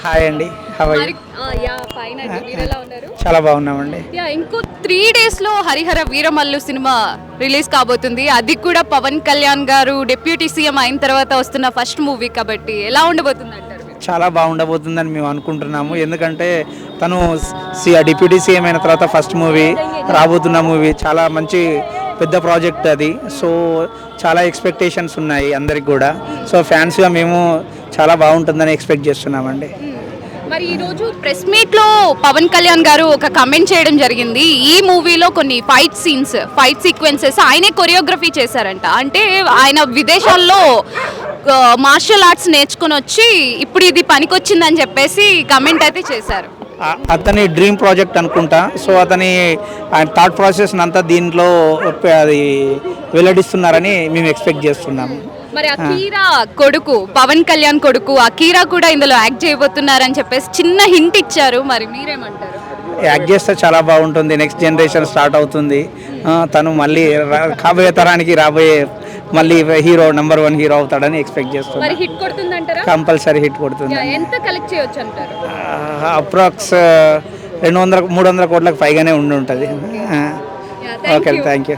Hi అండి. చాలా బాగున్నామండి. ఇంకో 3 days లో హరిహర వీరమల్లు సినిమా రిలీజ్ కాబోతుంది. అది కూడా పవన్ కళ్యాణ్ గారు డిప్యూటీ సీఎం అయిన తర్వాత వస్తున్న ఫస్ట్ మూవీ కాబట్టి ఎలా ఉండబోతుంది అంటారు? చాలా బాగుండబోతుందని మేము అనుకుంటున్నాము. ఎందుకంటే తను డిప్యూటీ సీఎం అయిన తర్వాత ఫస్ట్ మూవీ రాబోతున్న మూవీ చాలా మంచి పెద్ద ప్రాజెక్ట్ అది. సో చాలా ఎక్స్పెక్టేషన్స్ ఉన్నాయి అందరికి కూడా. సో ఫ్యాన్స్గా మేము చాలా బాగుంటుందని ఎక్స్పెక్ట్ చేస్తున్నామండి. మరి ఈరోజు ప్రెస్ మీట్లో పవన్ కళ్యాణ్ గారు ఒక కమెంట్ చేయడం జరిగింది. ఈ మూవీలో కొన్ని ఫైట్ సీక్వెన్సెస్ ఆయనే కొరియోగ్రఫీ చేశారంట. అంటే ఆయన విదేశాల్లో మార్షల్ ఆర్ట్స్ నేర్చుకుని వచ్చి ఇప్పుడు ఇది పనికొచ్చిందని చెప్పేసి కమెంట్ అయితే చేశారు. అతని డ్రీమ్ ప్రాజెక్ట్ అనుకుంటా. సో అతని థాట్ ప్రాసెస్ అంతా దీంట్లో అది వెల్లడిస్తున్నారని మేము ఎక్స్పెక్ట్ చేస్తున్నాము. మరి అకీరా కొడుకు పవన్ కళ్యాణ్ కొడుకు అకీరా కూడా ఇందులో యాక్ట్ చేయబోతున్నారని చెప్పేసి చిన్న హింట్ ఇచ్చారు. మరి మీరేమంటారు? యాక్ట్ చేస్తే చాలా బాగుంటుంది. నెక్స్ట్ జనరేషన్ స్టార్ట్ అవుతుంది. తను మళ్ళీ కాబోయే తరానికి రాబోయే మళ్ళీ నెంబర్ 1 హీరో అవుతాడని ఎక్స్పెక్ట్ చేస్తున్నాను. కంపల్సరీ హిట్ కొడుతుంది. ఎంత కలెక్ట్ చేయొచ్చు అంటారు? అప్రాక్స్ 200-300 కోట్లకు పైగానే ఉండి ఉంటుంది. Okay, thank you.